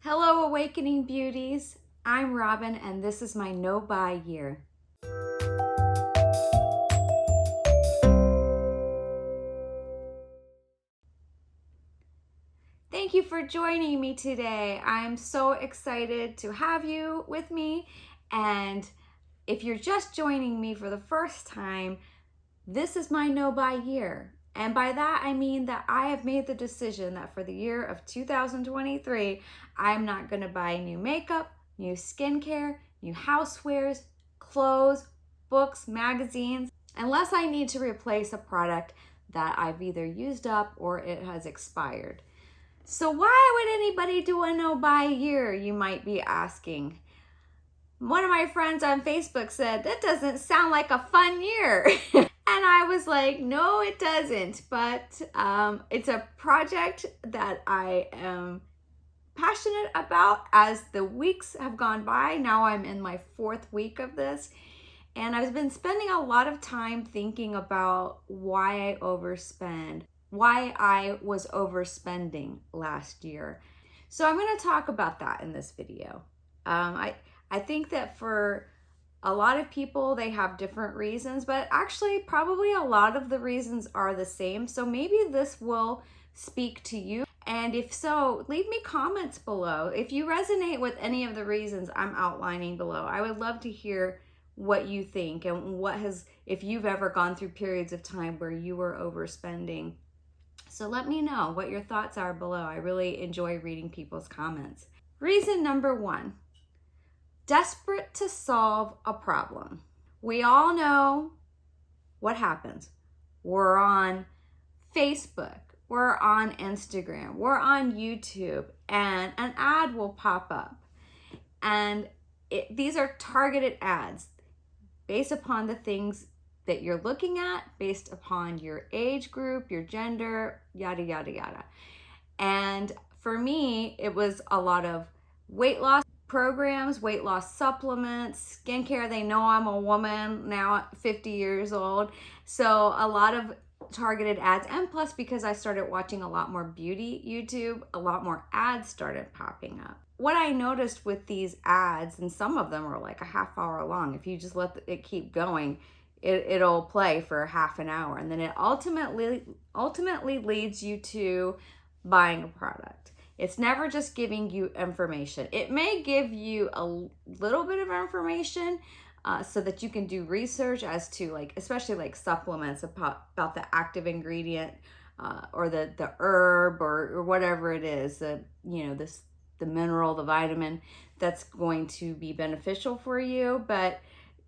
Hello, Awakening Beauties. I'm Robin, and this is my no buy year. Thank you for joining me today. I'm so excited to have you with me. And if you're just joining me for the first time, this is my no buy year. And by that, I mean that I have made the decision that for the year of 2023, I'm not going to buy new makeup, new skincare, new housewares, clothes, books, magazines, unless I need to replace a product that I've either used up or it has expired. So why would anybody do a no buy year, you might be asking? One of my friends on Facebook said, that doesn't sound like a fun year. And I was like, no, it doesn't. But it's a project that I am passionate about as the weeks have gone by. Now I'm in my 4th week of this. And I've been spending a lot of time thinking about why I overspend, why I was overspending last year. So I'm going to talk about that in this video. I think that for a lot of people, they have different reasons, but actually probably a lot of the reasons are the same. So maybe this will speak to you. And if so, leave me comments below. If you resonate with any of the reasons I'm outlining below, I would love to hear what you think and if you've ever gone through periods of time where you were overspending. So let me know what your thoughts are below. I really enjoy reading people's comments. Reason number 1. Desperate to solve a problem. We all know what happens. We're on Facebook, we're on Instagram, we're on YouTube, and an ad will pop up. And these are targeted ads based upon the things that you're looking at, based upon your age group, your gender, yada, yada, yada. And for me, it was a lot of weight loss programs, weight loss supplements, skincare. They know I'm a woman now at 50 years old. So a lot of targeted ads. And plus, because I started watching a lot more beauty YouTube, a lot more ads started popping up. What I noticed with these ads, and some of them are like a half hour long, if you just let it keep going, it'll play for half an hour. And then it ultimately leads you to buying a product. It's never just giving you information. It may give you a little bit of information so that you can do research as to especially like supplements about the active ingredient or the herb or whatever it is, the mineral, the vitamin that's going to be beneficial for you. But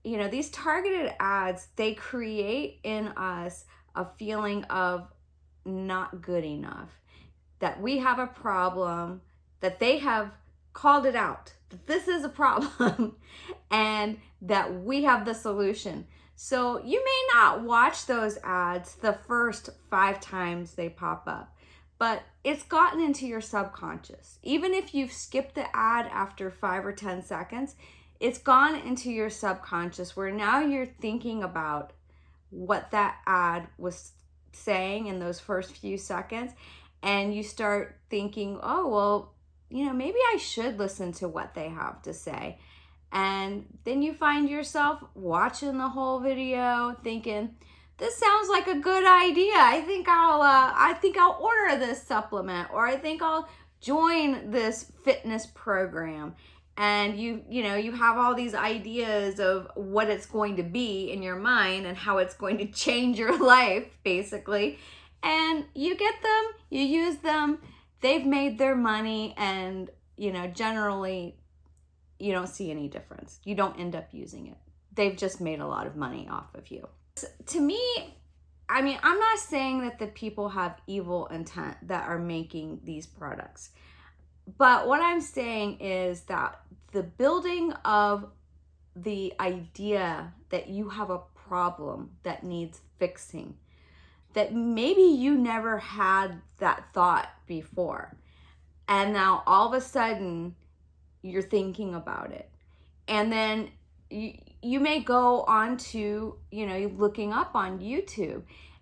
these targeted ads, they create in us a feeling of not good enough, that we have a problem, that they have called it out, that this is a problem, and that we have the solution. So you may not watch those ads the first 5 times they pop up, but it's gotten into your subconscious. Even if you've skipped the ad after 5 or 10 seconds, it's gone into your subconscious where now you're thinking about what that ad was saying in those first few seconds. And you start thinking, oh, well, maybe I should listen to what they have to say. And then you find yourself watching the whole video thinking, this sounds like a good idea. I think I'll order this supplement, or I think I'll join this fitness program. And you have all these ideas of what it's going to be in your mind and how it's going to change your life, basically. And you get them, you use them, they've made their money, and generally you don't see any difference. You don't end up using it. They've just made a lot of money off of you. To me, I'm not saying that the people have evil intent that are making these products. But what I'm saying is that the building of the idea that you have a problem that needs fixing, that maybe you never had that thought before, and now all of a sudden you're thinking about it. And then you may go on to, looking up on YouTube.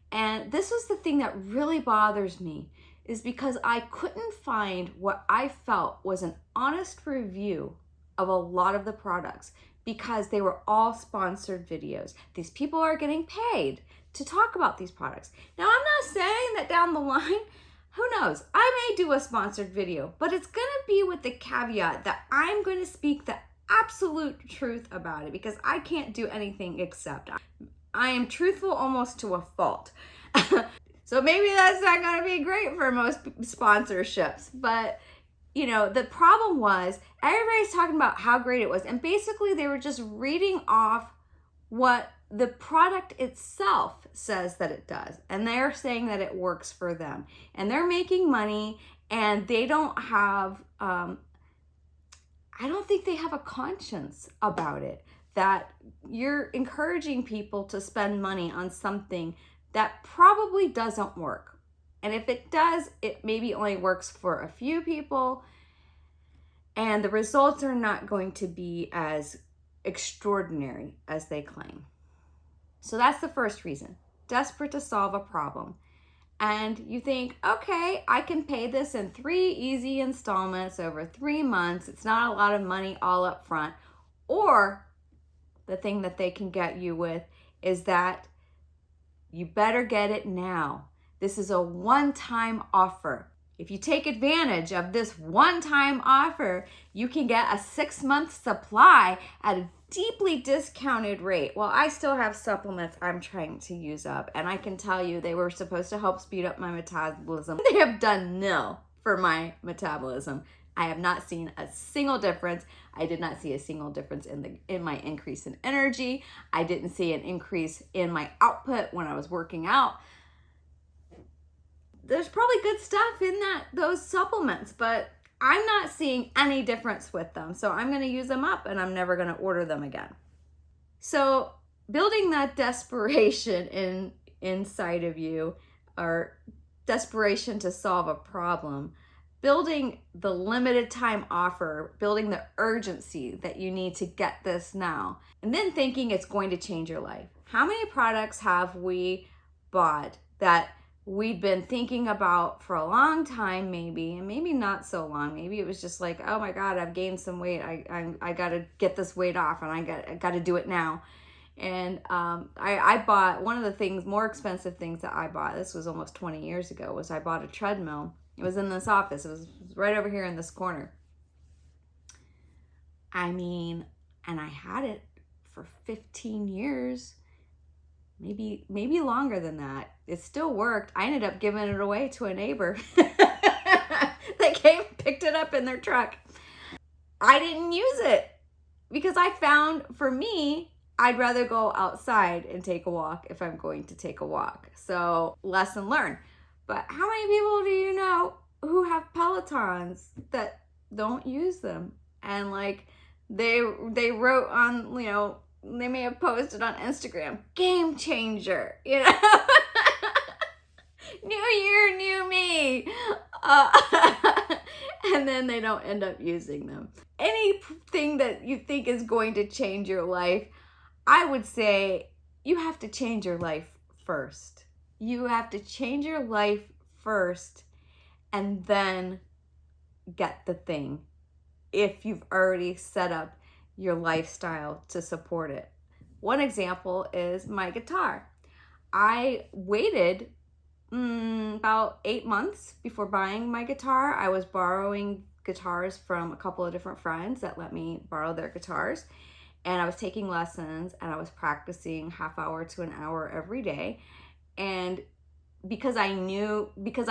And this was the thing that really bothers me. is because I couldn't find what I felt was an honest review of a lot of the products because they were all sponsored videos. These people are getting paid to talk about these products. Now, I'm not saying that down the line, who knows, I may do a sponsored video, but it's gonna be with the caveat that I'm gonna speak the absolute truth about it because I can't do anything except I am truthful almost to a fault. So maybe that's not gonna be great for most sponsorships, but you know, the problem was everybody's talking about how great it was, and basically they were just reading off what the product itself says that it does, and they're saying that it works for them, and they're making money, and they don't have I don't think they have a conscience about it, that you're encouraging people to spend money on something that probably doesn't work. And if it does, it maybe only works for a few people, and the results are not going to be as extraordinary as they claim. So that's the first reason, desperate to solve a problem. And you think, okay, I can pay this in 3 easy installments over 3 months. It's not a lot of money all up front. Or the thing that they can get you with is that you better get it now. This is a one-time offer. If you take advantage of this one-time offer, you can get a 6-month supply at a deeply discounted rate. Well, I still have supplements I'm trying to use up, and I can tell you they were supposed to help speed up my metabolism. They have done nil for my metabolism. I have not seen a single difference. I did not see a single difference in my increase in energy. I didn't see an increase in my output when I was working out. There's probably good stuff in those supplements, but I'm not seeing any difference with them. So I'm going to use them up and I'm never going to order them again. So building that desperation inside of you, or desperation to solve a problem, building the limited time offer, building the urgency that you need to get this now, and then thinking it's going to change your life. How many products have we bought that we'd been thinking about for a long time, maybe, and maybe not so long? Maybe it was just like, oh my God, I've gained some weight. I got to get this weight off, and I got to do it now. And I bought one of the things, more expensive things that I bought, this was almost 20 years ago, was I bought a treadmill. It was in this office. It was right over here in this corner. I mean, and I had it for 15 years. Maybe longer than that. It still worked. I ended up giving it away to a neighbor. They came, picked it up in their truck. I didn't use it because I found, for me, I'd rather go outside and take a walk if I'm going to take a walk. So lesson learned. But how many people do you know who have Pelotons that don't use them? And like they wrote on, you know, they may have posted on Instagram, game changer, you know, new year, new me. And then they don't end up using them. Anything that you think is going to change your life, I would say you have to change your life first. You have to change your life first and then get the thing if you've already set up your lifestyle to support it. One example is my guitar. I waited about 8 months before buying my guitar. I was borrowing guitars from a couple of different friends that let me borrow their guitars. And I was taking lessons and I was practicing half hour to an hour every day. And because I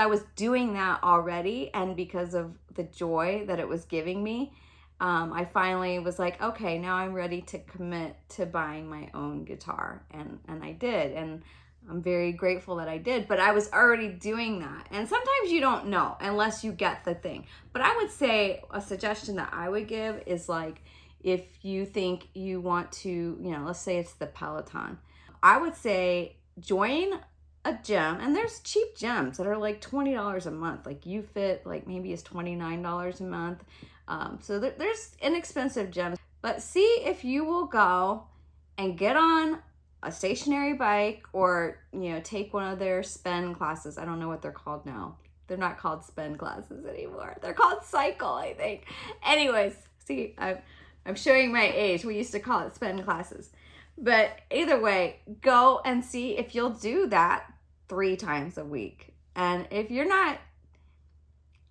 was doing that already, and because of the joy that it was giving me, I finally was like, okay, now I'm ready to commit to buying my own guitar. And I did. And I'm very grateful that I did. But I was already doing that. And sometimes you don't know unless you get the thing. But I would say a suggestion that I would give is like, if you think you want to, you know, let's say it's the Peloton, I would say join a gym, and there's cheap gyms that are like $20 a month. Like YouFit, like maybe is $29 a month. So there's inexpensive gyms, but see if you will go and get on a stationary bike, or, you know, take one of their spin classes. I don't know what they're called now. They're not called spend classes anymore. They're called cycle, I think. Anyways, see, I'm showing my age. We used to call it spend classes. But either way, go and see if you'll do that 3 times a week. And if you're not,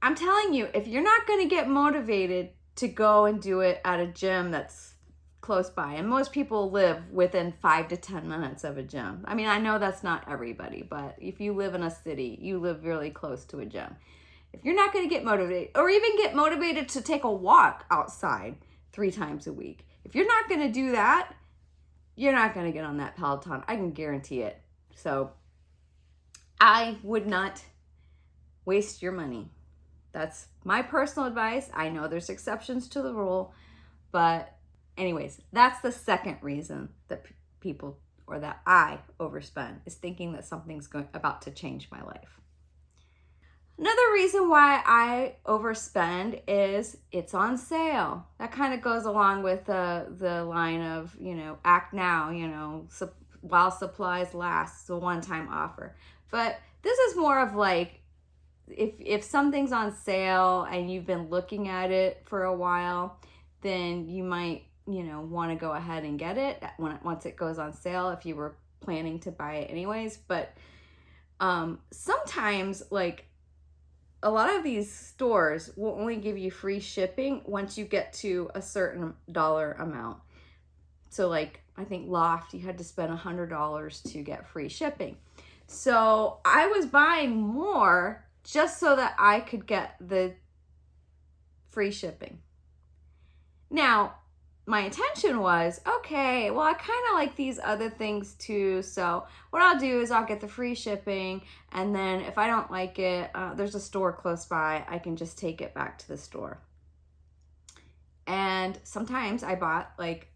I'm telling you, if you're not going to get motivated to go and do it at a gym that's close by, and most people live within 5 to 10 minutes of a gym. I mean, I know that's not everybody, but if you live in a city, you live really close to a gym. If you're not going to get motivated, or even get motivated to take a walk outside 3 times a week, if you're not going to do that, you're not going to get on that Peloton. I can guarantee it. So I would not waste your money. That's my personal advice. I know there's exceptions to the rule, but anyways, that's the second reason that people, or that I overspend, is thinking that something's about to change my life. Another reason why I overspend is it's on sale. That kind of goes along with the line of, act now, while supplies last, it's a one-time offer. But this is more of like, if something's on sale and you've been looking at it for a while, then you might, want to go ahead and get it once it goes on sale if you were planning to buy it anyways. But sometimes, like, a lot of these stores will only give you free shipping once you get to a certain dollar amount. So like, I think Loft, you had to spend $100 to get free shipping. So I was buying more just so that I could get the free shipping. Now, my intention was, okay, well, I kind of like these other things too. So what I'll do is I'll get the free shipping. And then if I don't like it, there's a store close by. I can just take it back to the store. And sometimes I bought, like,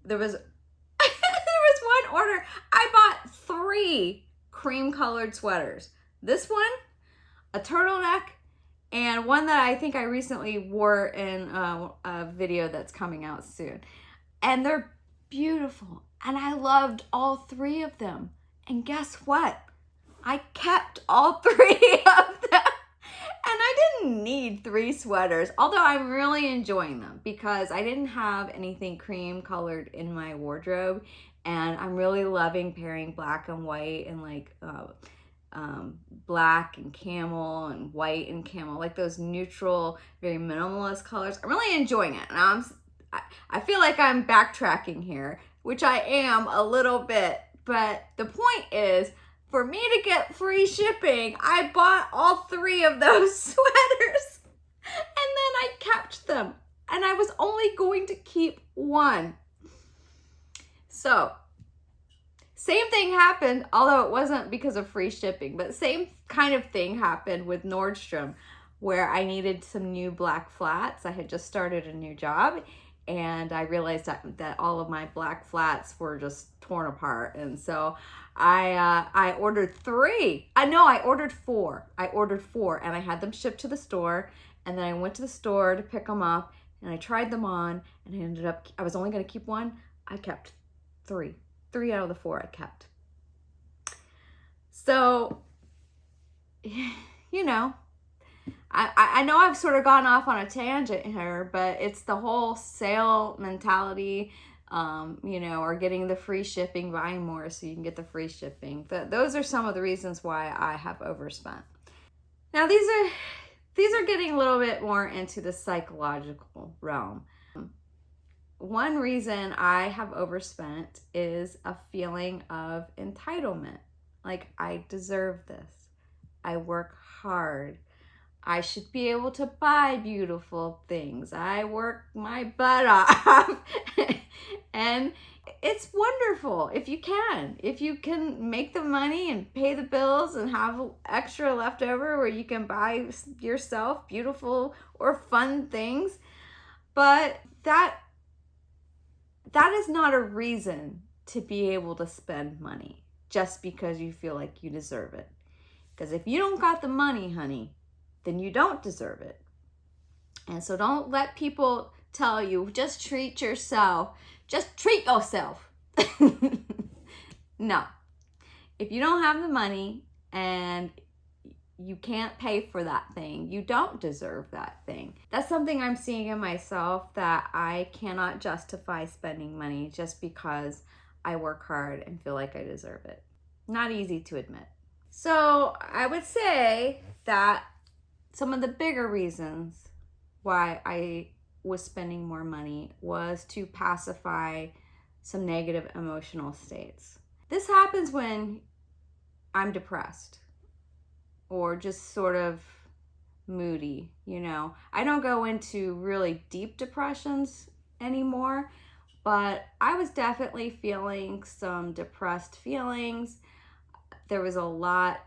there was one order. I bought 3 cream colored sweaters. This one, a turtleneck, and one that I think I recently wore in a video that's coming out soon. And they're beautiful. And I loved all 3 of them. And guess what? I kept all 3 of them. And I didn't need 3 sweaters, although I'm really enjoying them because I didn't have anything cream colored in my wardrobe. And I'm really loving pairing black and white and like black and camel and white and camel, like those neutral, very minimalist colors. I'm really enjoying it. And I feel like I'm backtracking here, which I am a little bit. But the point is, for me to get free shipping, I bought all 3 of those sweaters and then I kept them. And I was only going to keep one. So, same thing happened, although it wasn't because of free shipping, but same kind of thing happened with Nordstrom, where I needed some new black flats. I had just started a new job, and I realized that all of my black flats were just torn apart. And so I ordered 3. I ordered 4. I ordered 4, and I had them shipped to the store, and then I went to the store to pick them up, and I tried them on, and I was only going to keep one. I kept 3. 3 out of the 4 I kept. So, I know I've sort of gone off on a tangent here, but it's the whole sale mentality, or getting the free shipping, buying more so you can get the free shipping. Those are some of the reasons why I have overspent. Now, these are getting a little bit more into the psychological realm. One reason I have overspent is a feeling of entitlement. Like, I deserve this. I work hard. I should be able to buy beautiful things. I work my butt off. And it's wonderful if you can. If you can make the money and pay the bills and have extra left over where you can buy yourself beautiful or fun things. But that is not a reason to be able to spend money just because you feel like you deserve it. Because if you don't got the money, honey, then you don't deserve it. And so don't let people tell you, just treat yourself. Just treat yourself. No. If you don't have the money and you can't pay for that thing. You don't deserve that thing. That's something I'm seeing in myself, that I cannot justify spending money just because I work hard and feel like I deserve it. Not easy to admit. So I would say that some of the bigger reasons why I was spending more money was to pacify some negative emotional states. This happens when I'm depressed or just sort of moody, you know. I don't go into really deep depressions anymore, but I was definitely feeling some depressed feelings. There was a lot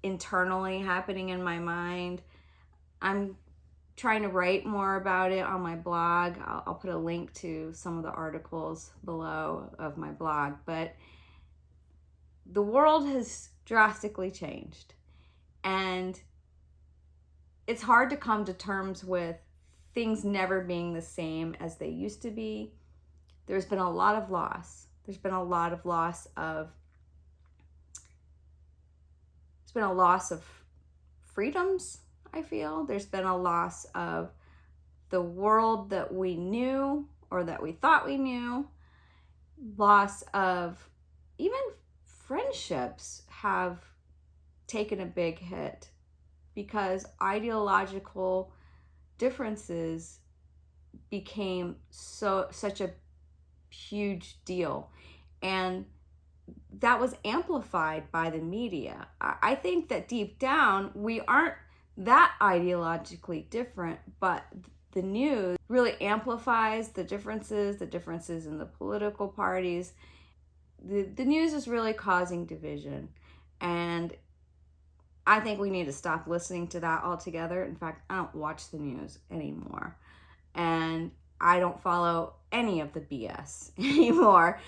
internally happening in my mind. I'm trying to write more about it on my blog. I'll put a link to some of the articles below of my blog, but the world has drastically changed, and it's hard to come to terms with things never being the same as they used to be. There's been a lot of loss. There's been a loss of freedoms, I feel. There's been a loss of the world that we knew or that we thought we knew. Loss of even friendships have taken a big hit because ideological differences became such a huge deal, and that was amplified by the media. I think that deep down we aren't that ideologically different, but the news really amplifies the differences in the political parties. The news is really causing division, and I think we need to stop listening to that altogether. In fact, I don't watch the news anymore, and I don't follow any of the BS anymore,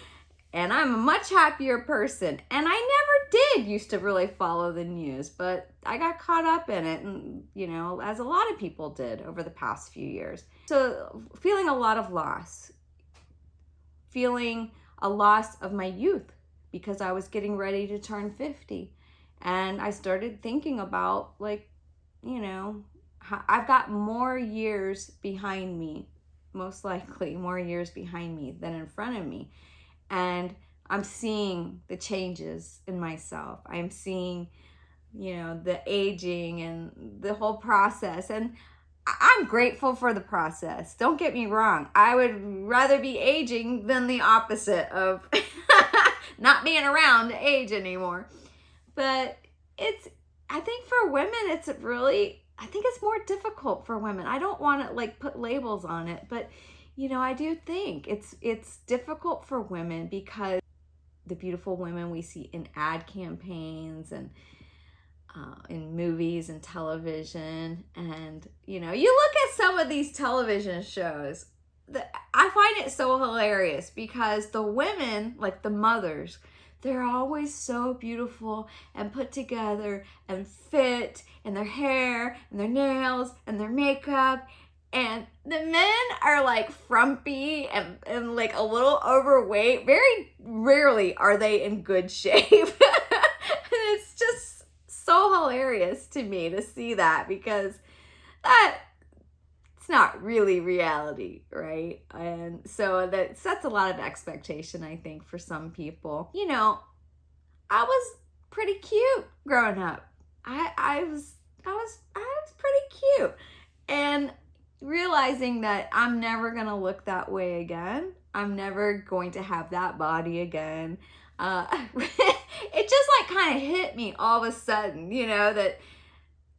and I'm a much happier person. And I never did used to really follow the news, but I got caught up in it, and you know, as a lot of people did over the past few years. So feeling a lot of loss, feeling a loss of my youth because I was getting ready to turn 50. And I started thinking about, like, you know, I've got more years behind me, most likely more years behind me than in front of me. And I'm seeing the changes in myself. I'm seeing, you know, the aging and the whole process. And I'm grateful for the process. Don't get me wrong. I would rather be aging than the opposite of not being around to age anymore. But I think for women, I think it's more difficult for women. I don't want to like put labels on it, but you know, I do think it's difficult for women because the beautiful women we see in ad campaigns and in movies and television, and you know, you look at some of these television shows, I find it so hilarious because the women, like the mothers, they're always so beautiful and put together and fit, and their hair and their nails and their makeup. And the men are like frumpy and like a little overweight. Very rarely are they in good shape. And it's just so hilarious to me to see that, because it's not really reality, right? And so that sets a lot of expectation, I think, for some people. You know, I was pretty cute growing up. I was pretty cute. And realizing that I'm never gonna look that way again. I'm never going to have that body again. It just like kind of hit me all of a sudden, you know, that,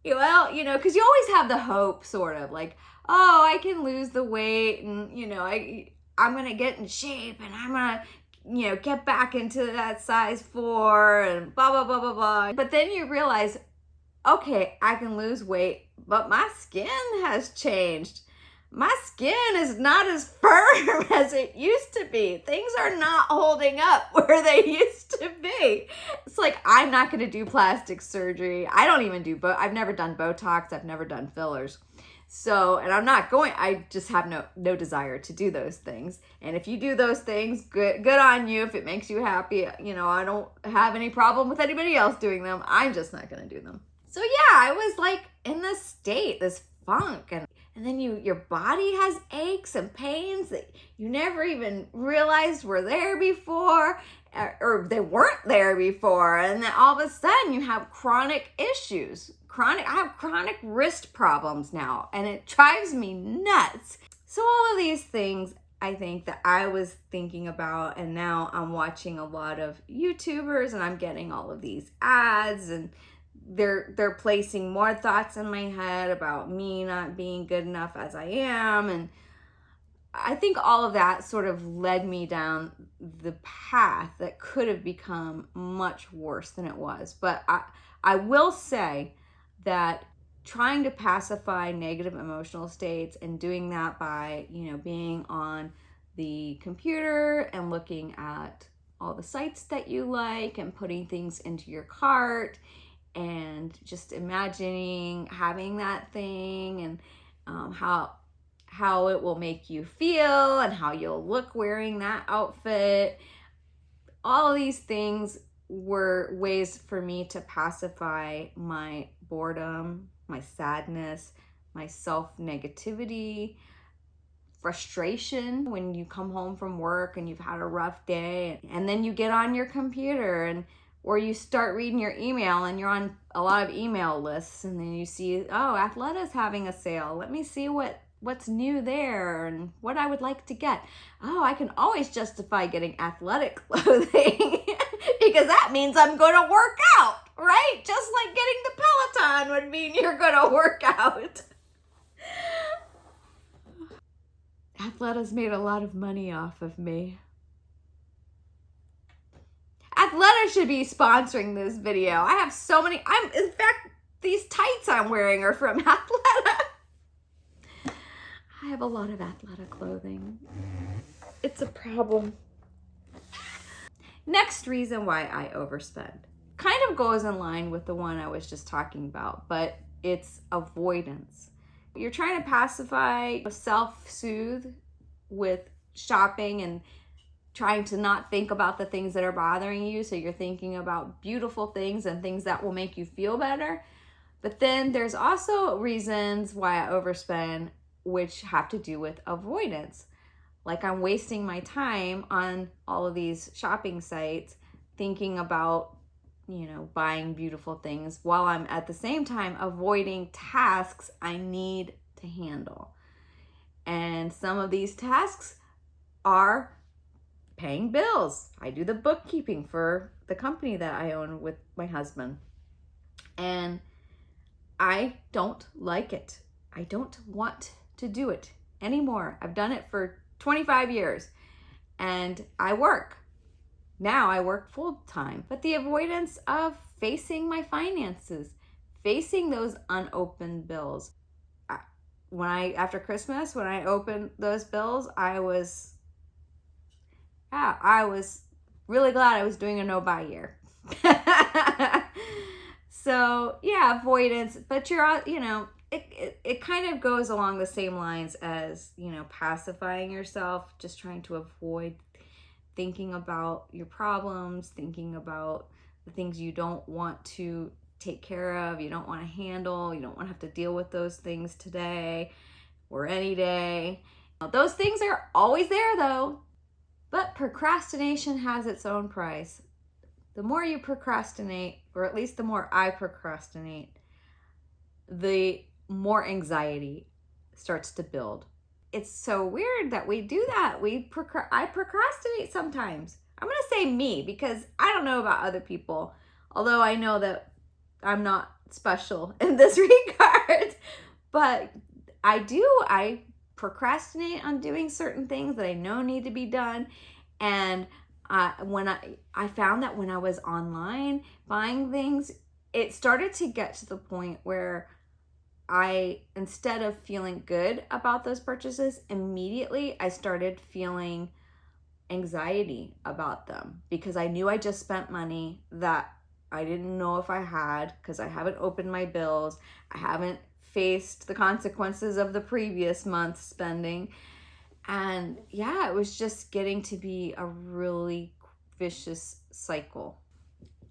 well, you know, because you always have the hope, sort of like, oh, I can lose the weight, and you know, I'm gonna get in shape, and I'm gonna, you know, get back into that size 4 and blah blah blah blah blah. But then you realize, okay, I can lose weight, but my skin has changed. My skin is not as firm as it used to be. Things are not holding up where they used to be. It's like, I'm not going to do plastic surgery. I don't even do I've never done Botox. I've never done fillers. So, and I just have no desire to do those things. And if you do those things, good on you. If it makes you happy, you know, I don't have any problem with anybody else doing them. I'm just not going to do them. So yeah, I was like in this state, this funk, and then your body has aches and pains that you never even realized were there before, or they weren't there before, and then all of a sudden you have chronic issues. I have chronic wrist problems now, and it drives me nuts. So all of these things I think that I was thinking about, and now I'm watching a lot of YouTubers and I'm getting all of these ads, and they're placing more thoughts in my head about me not being good enough as I am. And I think all of that sort of led me down the path that could have become much worse than it was. But I will say that trying to pacify negative emotional states and doing that by, being on the computer and looking at all the sites that you like and putting things into your cart and just imagining having that thing, and how it will make you feel and how you'll look wearing that outfit. All of these things were ways for me to pacify my boredom, my sadness, my self-negativity, frustration when you come home from work and you've had a rough day, and then you get on your computer or you start reading your email and you're on a lot of email lists, and then you see, oh, Athleta's having a sale. Let me see what's new there and what I would like to get. Oh, I can always justify getting athletic clothing because that means I'm going to work out, right? Just like getting the Peloton would mean you're going to work out. Athleta's made a lot of money off of me. Athleta should be sponsoring this video. I have so many. In fact, these tights I'm wearing are from Athleta. I have a lot of Athleta clothing. It's a problem. Next reason why I overspend kind of goes in line with the one I was just talking about, but it's avoidance. You're trying to pacify, self-soothe with shopping and trying to not think about the things that are bothering you. So you're thinking about beautiful things and things that will make you feel better. But then there's also reasons why I overspend, which have to do with avoidance. Like I'm wasting my time on all of these shopping sites thinking about, buying beautiful things while I'm at the same time avoiding tasks I need to handle. And some of these tasks are paying bills. I do the bookkeeping for the company that I own with my husband. And I don't like it. I don't want to do it anymore. I've done it for 25 years and I work. Now I work full time, but the avoidance of facing my finances, facing those unopened bills. After Christmas, when I opened those bills, I was really glad I was doing a no-buy year. So yeah, avoidance, but it kind of goes along the same lines as, pacifying yourself, just trying to avoid thinking about your problems, thinking about the things you don't want to take care of, you don't want to handle, you don't want to have to deal with those things today or any day. Those things are always there though, but procrastination has its own price. The more you procrastinate, or at least the more I procrastinate, the more anxiety starts to build. It's so weird that we do that. I procrastinate sometimes. I'm going to say me because I don't know about other people, although I know that I'm not special in this regard. But I procrastinate on doing certain things that I know need to be done. And when I found that when I was online buying things, it started to get to the point where instead of feeling good about those purchases, immediately I started feeling anxiety about them because I knew I just spent money that I didn't know if I had because I haven't opened my bills. I haven't faced the consequences of the previous month's spending. And yeah, it was just getting to be a really vicious cycle.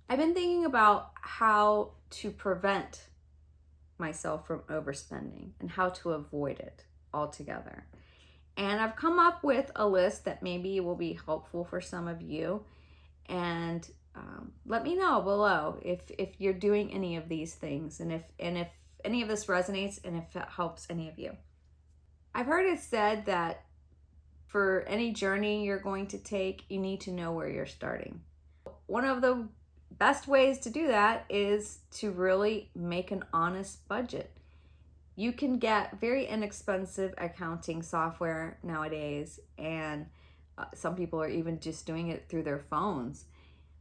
I've been thinking about how to prevent myself from overspending and how to avoid it altogether. And I've come up with a list that maybe will be helpful for some of you. And let me know below if you're doing any of these things, and if any of this resonates, and if it helps any of you. I've heard it said that for any journey you're going to take, you need to know where you're starting. One of the best ways to do that is to really make an honest budget. You can get very inexpensive accounting software nowadays, and some people are even just doing it through their phones,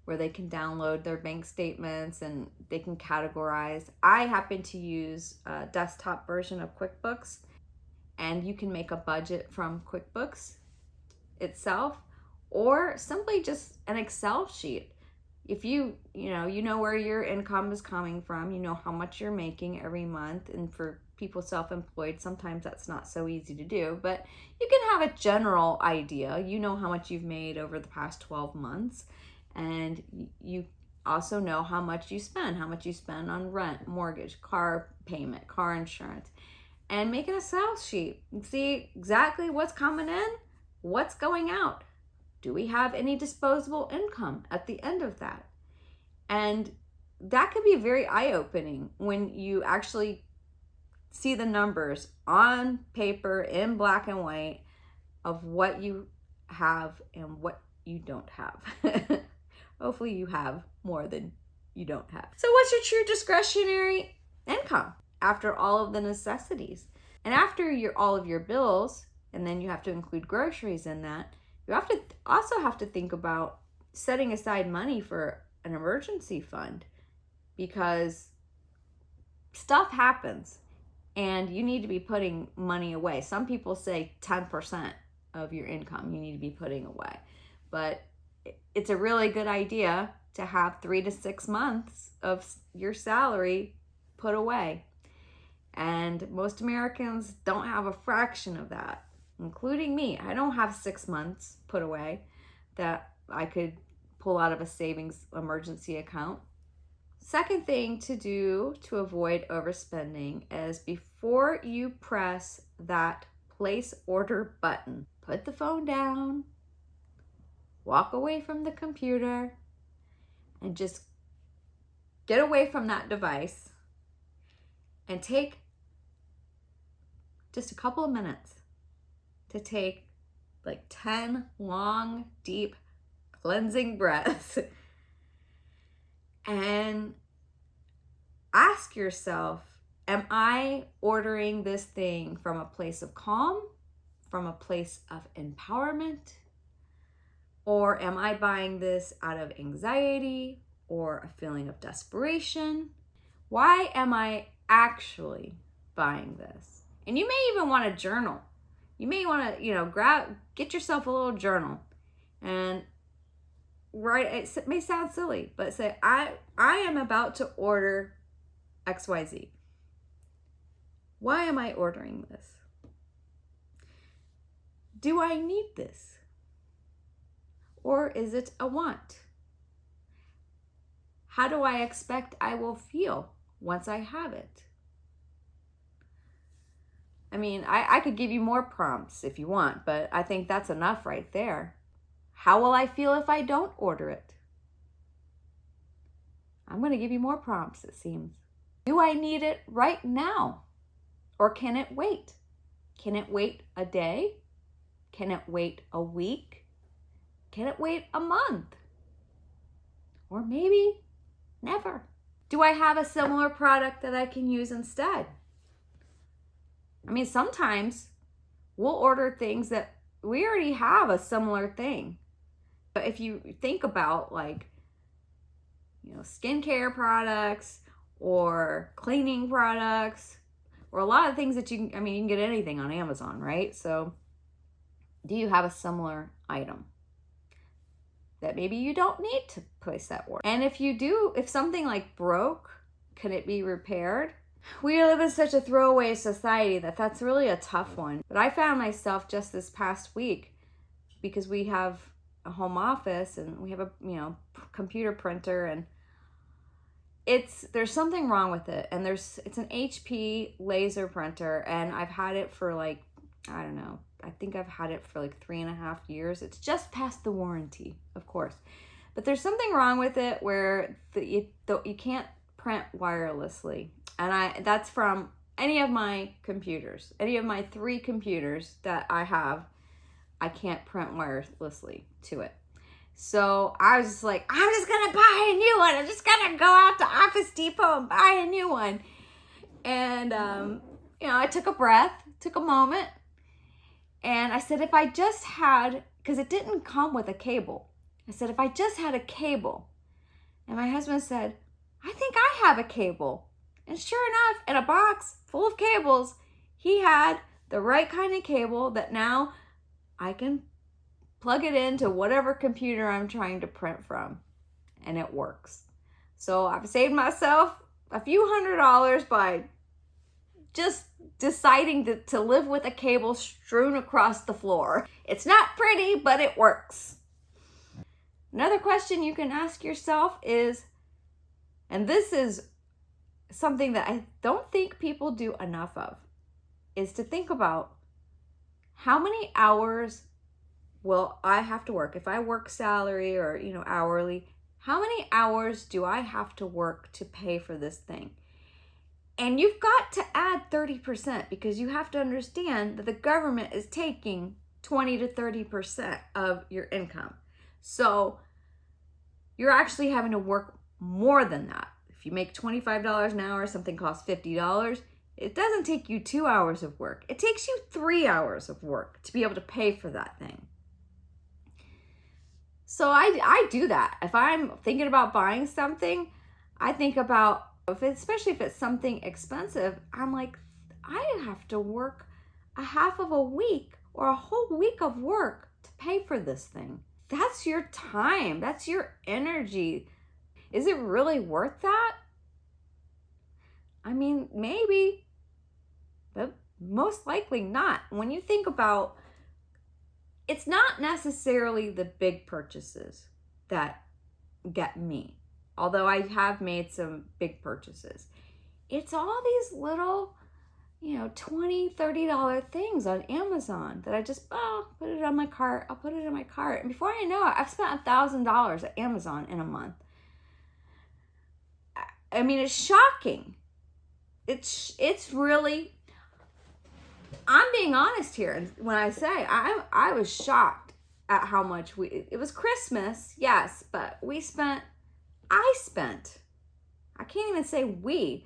where they can download their bank statements and they can categorize. I happen to use a desktop version of QuickBooks, and you can make a budget from QuickBooks itself, or simply just an Excel sheet. If you know where your income is coming from, you know how much you're making every month, and for people self-employed, sometimes that's not so easy to do, but you can have a general idea. You know how much you've made over the past 12 months, and you also know how much you spend on rent, mortgage, car payment, car insurance, and make an Excel sheet and see exactly what's coming in, what's going out. Do we have any disposable income at the end of that? And that can be very eye-opening when you actually see the numbers on paper in black and white of what you have and what you don't have. Hopefully you have more than you don't have. So what's your true discretionary income after all of the necessities? And after all of your bills, and then you have to include groceries in that, you also have to think about setting aside money for an emergency fund, because stuff happens and you need to be putting money away. Some people say 10% of your income you need to be putting away, but it's a really good idea to have 3 to 6 months of your salary put away. And most Americans don't have a fraction of that, including me. I don't have 6 months put away that I could pull out of a savings emergency account. Second thing to do to avoid overspending is, before you press that place order button, put the phone down, walk away from the computer, and just get away from that device and take just a couple of minutes to take like 10 long, deep, cleansing breaths and ask yourself, am I ordering this thing from a place of calm, from a place of empowerment, or am I buying this out of anxiety or a feeling of desperation? Why am I actually buying this? And you may even want to journal. You may want to, get yourself a little journal and write. It may sound silly, but say, I am about to order XYZ. Why am I ordering this? Do I need this? Or is it a want? How do I expect I will feel once I have it? I mean, I could give you more prompts if you want, but I think that's enough right there. How will I feel if I don't order it? I'm going to give you more prompts, it seems. Do I need it right now? Or can it wait? Can it wait a day? Can it wait a week? Can it wait a month? Or maybe never. Do I have a similar product that I can use instead? I mean, sometimes we'll order things that we already have a similar thing. But if you think about skincare products or cleaning products, or a lot of things that you can get anything on Amazon, right? So do you have a similar item that maybe you don't need to place that order? And if you do, if something broke, can it be repaired? We live in such a throwaway society that's really a tough one. But I found myself just this past week, because we have a home office and we have a computer printer, and there's something wrong with it, and it's an HP laser printer, and I've had it for like, I don't know, I think I've had it for like 3.5 years. It's just past the warranty, of course, but there's something wrong with it where you can't print wirelessly, and that's from any of my computers, any of my 3 computers that I have. I can't print wirelessly to it. So I was just like, I'm just gonna buy a new one. I'm just gonna go out to Office Depot and buy a new one. And, I took a breath, took a moment, and I said, if I just had, because it didn't come with a cable. I said, if I just had a cable. And my husband said, I think I have a cable. And sure enough, in a box full of cables, he had the right kind of cable that now I can plug it into whatever computer I'm trying to print from, and it works. So I've saved myself a few $100s by just deciding to live with a cable strewn across the floor. It's not pretty, but it works. Another question you can ask yourself is, and this is something that I don't think people do enough of, is to think about how many hours will I have to work? If I work salary or, hourly, how many hours do I have to work to pay for this thing? And you've got to add 30% because you have to understand that the government is taking 20 to 30% of your income. So you're actually having to work more than that. If you make $25 an hour, something costs $50. It doesn't take you 2 hours of work. It takes you 3 hours of work to be able to pay for that thing. So I do that. If I'm thinking about buying something, I think about, especially if it's something expensive, I'm like, I have to work a half of a week or a whole week of work to pay for this thing. That's your time. That's your energy. Is it really worth that? I mean, maybe, but most likely not. When you think about, it's not necessarily the big purchases that get me, although I have made some big purchases. It's all these little, $20, $30 things on Amazon that I just, put it on my cart. I'll put it in my cart. And before I know it, I've spent $1,000 at Amazon in a month. I mean, it's shocking. It's really, I'm being honest here when I say I was shocked at how much it was Christmas, yes, but I can't even say we.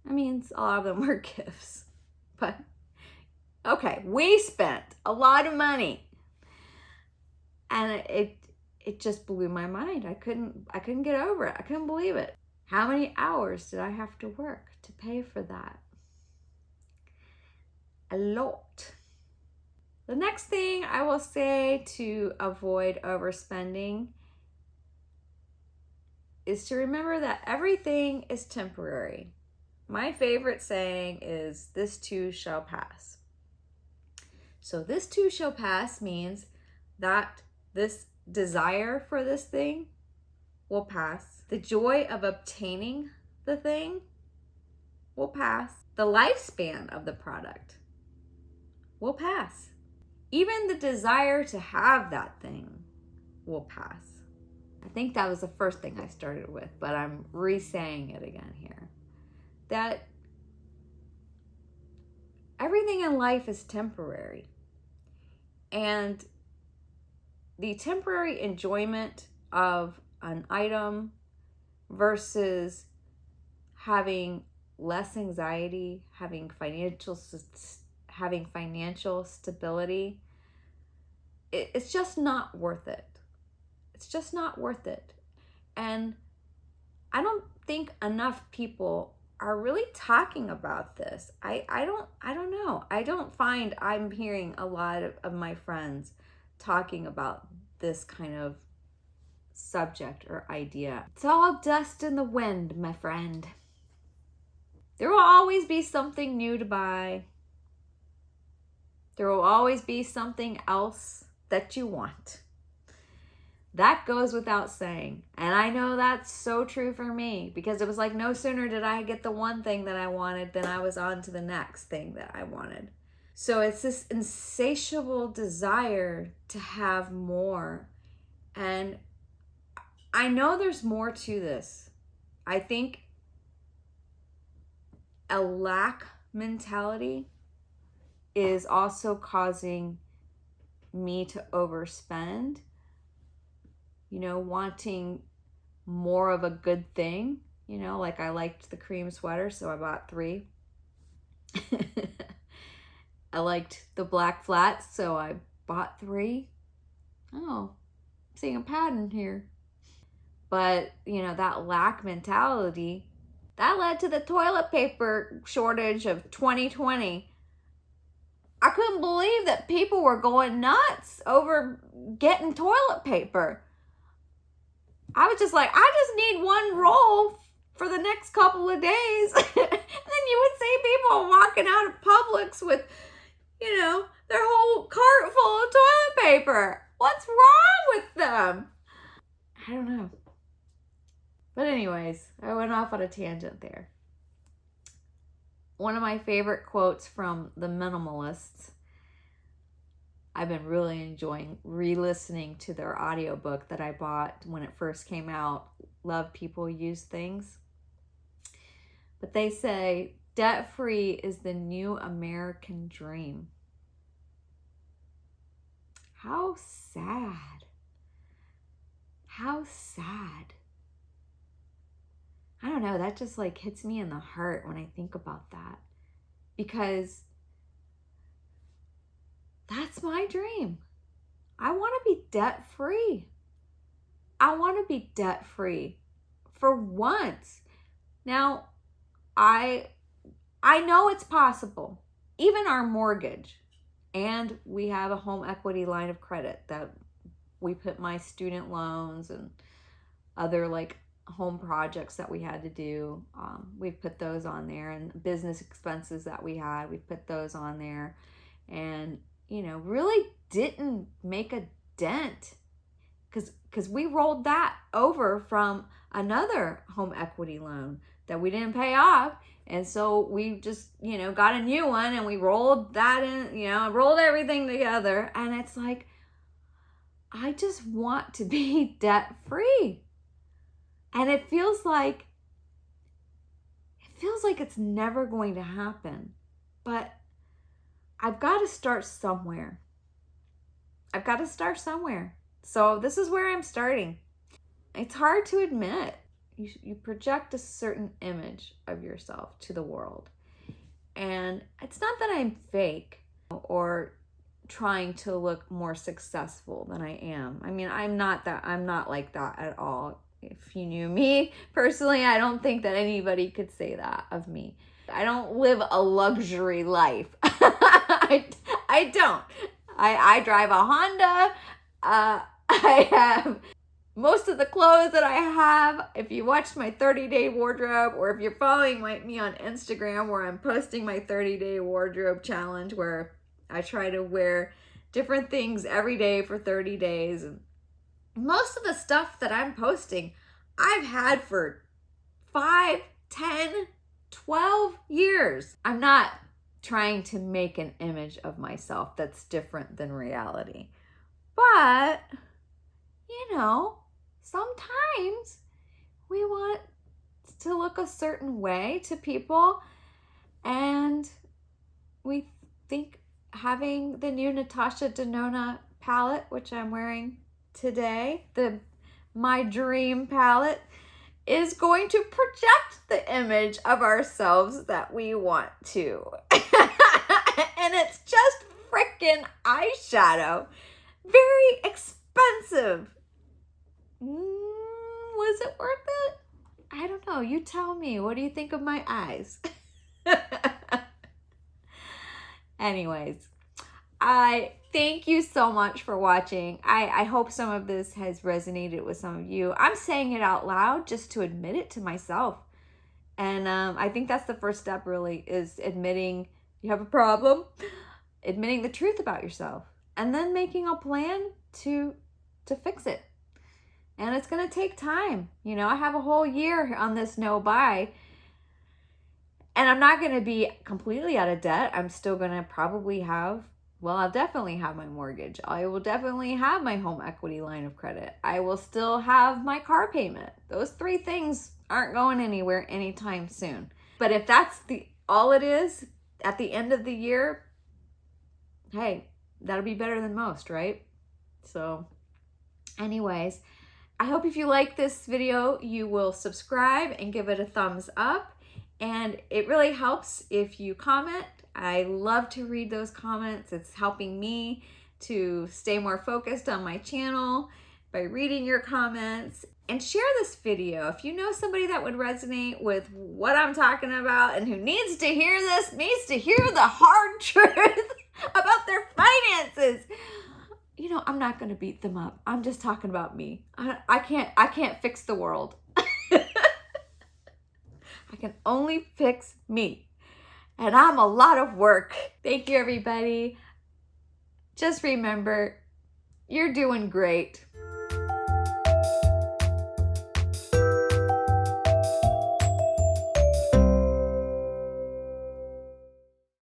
I mean, a lot of them were gifts, but okay, we spent a lot of money, and it just blew my mind. I couldn't get over it. I couldn't believe it. How many hours did I have to work to pay for that? A lot. The next thing I will say to avoid overspending is to remember that everything is temporary. My favorite saying is, this too shall pass. So this too shall pass means that this desire for this thing will pass. The joy of obtaining the thing will pass. The lifespan of the product will pass. Even the desire to have that thing will pass. I think that was the first thing I started with, but I'm re-saying it again here. That everything in life is temporary. And the temporary enjoyment of an item versus having less anxiety, having financial stability, it's just not worth it. It's just not worth it. And I don't think enough people are really talking about this. I don't know. I don't find I'm hearing a lot of my friends talking about this kind of subject or idea. It's all dust in the wind, my friend. There will always be something new to buy. There will always be something else that you want. That goes without saying. And I know that's so true for me, because it was like no sooner did I get the one thing that I wanted than I was on to the next thing that I wanted. So it's this insatiable desire to have more. And I know there's more to this. I think a lack mentality is also causing me to overspend, wanting more of a good thing. Like I liked the cream sweater, so I bought 3. I liked the black flats, so I bought 3. Oh, I'm seeing a pattern here. But, that lack mentality, that led to the toilet paper shortage of 2020. I couldn't believe that people were going nuts over getting toilet paper. I was just like, I just need 1 roll for the next couple of days. And then you would see people walking out of Publix with, their whole cart full of toilet paper. What's wrong with them? I don't know. But anyways, I went off on a tangent there. One of my favorite quotes from the Minimalists, I've been really enjoying re-listening to their audiobook that I bought when it first came out, Love People, Use Things. But they say, debt-free is the new American dream. How sad. How sad. I don't know, that just like hits me in the heart when I think about that. Because that's my dream. I want to be debt-free. I want to be debt-free for once. Now, I know it's possible. Even our mortgage, and we have a home equity line of credit that we put my student loans and other like home projects that we had to do. We've put those on there, and business expenses that we had, we've put those on there, and really didn't make a dent because we rolled that over from another home equity loan that we didn't pay off. And so we just, got a new one and we rolled that in, rolled everything together. And it's like, I just want to be debt free. And it feels like it's never going to happen. But I've got to start somewhere. So this is where I'm starting. It's hard to admit. You project a certain image of yourself to the world. And it's not that I'm fake or trying to look more successful than I am. I mean, I'm not like that at all. If you knew me personally, I don't think that anybody could say that of me. I don't live a luxury life. I don't. I drive a Honda. I have most of the clothes that I have. If you watched my 30-day wardrobe, or if you're following me on Instagram, where I'm posting my 30-day wardrobe challenge, where I try to wear different things every day for 30 days. And most of the stuff that I'm posting, I've had for 5, 10, 12 years. I'm not trying to make an image of myself that's different than reality. But, sometimes we want to look a certain way to people, and we think having the new Natasha Denona palette, which I'm wearing today, my dream palette, is going to project the image of ourselves that we want to. And it's just freaking eyeshadow. Very expensive. Was it worth it? I don't know. You tell me. What do you think of my eyes? Anyways, I thank you so much for watching. I hope some of this has resonated with some of you. I'm saying it out loud just to admit it to myself. And I think that's the first step, really, is admitting you have a problem, admitting the truth about yourself, and then making a plan to fix it. And it's going to take time. You know, I have a whole year on this no buy. And I'm not going to be completely out of debt. I'm still going to probably have, well, I'll definitely have my mortgage. I will definitely have my home equity line of credit. I will still have my car payment. Those three things aren't going anywhere anytime soon. But if that's all it is at the end of the year, hey, that'll be better than most, right? So anyways, I hope if you like this video, you will subscribe and give it a thumbs up. And it really helps if you comment. I love to read those comments. It's helping me to stay more focused on my channel by reading your comments. And share this video. If you know somebody that would resonate with what I'm talking about and who needs to hear this, needs to hear the hard truth about their finances. You know, I'm not going to beat them up. I'm just talking about me. I can't fix the world. I can only fix me. And I'm a lot of work. Thank you, everybody. Just remember, you're doing great.